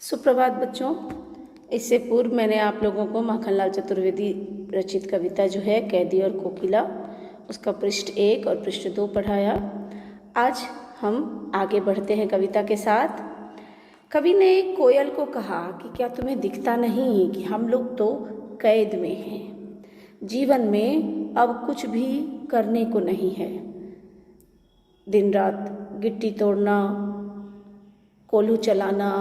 सुप्रभात बच्चों। इससे पूर्व मैंने आप लोगों को माखनलाल चतुर्वेदी रचित कविता जो है कैदी और कोकिला, उसका पृष्ठ 1 और पृष्ठ 2 पढ़ाया। आज हम आगे बढ़ते हैं कविता के साथ। कवि ने कोयल को कहा कि क्या तुम्हें दिखता नहीं कि हम लोग तो कैद में हैं, जीवन में अब कुछ भी करने को नहीं है। दिन रात गिट्टी तोड़ना, कोल्हू चलाना,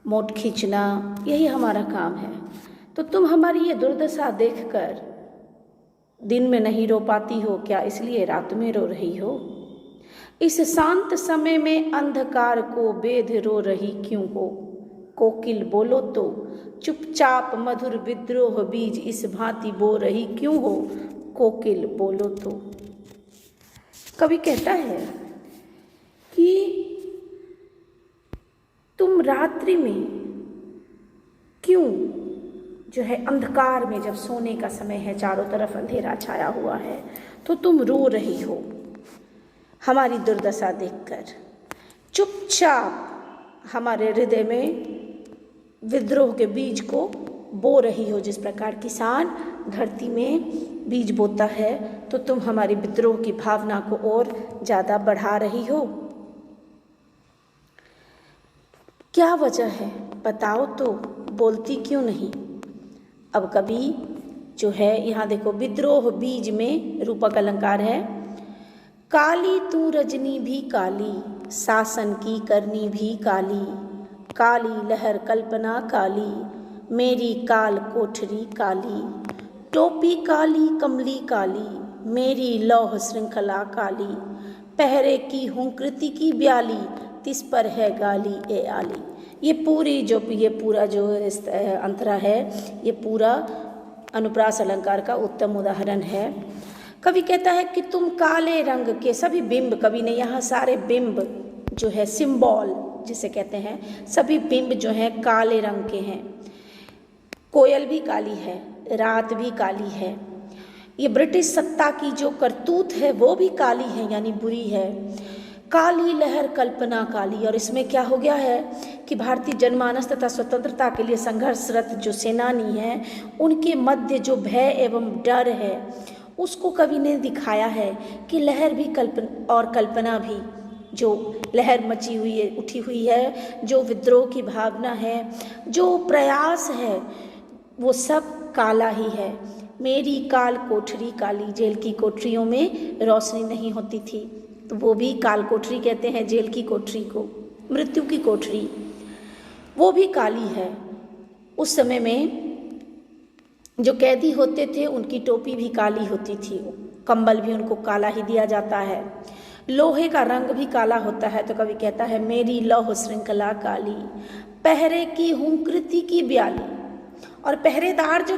मोट खींचना, यही हमारा काम है। तो तुम हमारी ये दुर्दशा देखकर दिन में नहीं रो पाती हो क्या, इसलिए रात में रो रही हो? इस शांत समय में अंधकार को बेध रो रही क्यों हो? कोकिल बोलो तो चुपचाप मधुर विद्रोह बीज इस भांति बो रही क्यों हो? कोकिल बोलो तो। कवि कहता है कि तुम रात्रि में क्यों जो है अंधकार में, जब सोने का समय है, चारों तरफ अंधेरा छाया हुआ है, तो तुम रो रही हो हमारी दुर्दशा देखकर। चुपचाप हमारे हृदय में विद्रोह के बीज को बो रही हो। जिस प्रकार किसान धरती में बीज बोता है, तो तुम हमारी विद्रोह की भावना को और ज़्यादा बढ़ा रही हो। क्या वजह है बताओ तो, बोलती क्यों नहीं? अब कवि जो है यहाँ देखो, विद्रोह बीज में रूपक अलंकार है। काली तू रजनी भी काली, शासन की करनी भी काली, काली लहर कल्पना काली, मेरी काल कोठरी काली, टोपी काली कमली काली, मेरी लौह श्रृंखला काली, पहरे की हूँ कृति की ब्याली, तिस पर है गाली ए आली। ये पूरा जो अंतरा है, ये पूरा अनुप्रास अलंकार का उत्तम उदाहरण है। कवि कहता है कि तुम काले रंग के सभी बिंब, कवि ने यहाँ सारे बिंब जो है सिंबल जिसे कहते हैं, सभी बिंब जो हैं काले रंग के हैं। कोयल भी काली है, रात भी काली है, ये ब्रिटिश सत्ता की जो करतूत है वो भी काली है, यानी बुरी है। काली लहर कल्पना काली, और इसमें क्या हो गया है कि भारतीय जनमानस तथा स्वतंत्रता के लिए संघर्षरत जो सेनानी हैं, उनके मध्य जो भय एवं डर है, उसको कवि ने दिखाया है कि लहर भी कल्पना भी, जो लहर मची हुई है, उठी हुई है, जो विद्रोह की भावना है, जो प्रयास है, वो सब काला ही है। मेरी काल कोठरी काली, जेल की कोठरियों में रोशनी नहीं होती थी, तो वो भी काल कोठरी कहते हैं जेल की कोठरी को, मृत्यु की कोठरी, वो भी काली है। उस समय में जो कैदी होते थे उनकी टोपी भी काली होती थी, कंबल भी उनको काला ही दिया जाता है, लोहे का रंग भी काला होता है। तो कवि कहता है मेरी लौह श्रृंखला काली, पहरे की हूँ कृति की ब्याली, और पहरेदार जो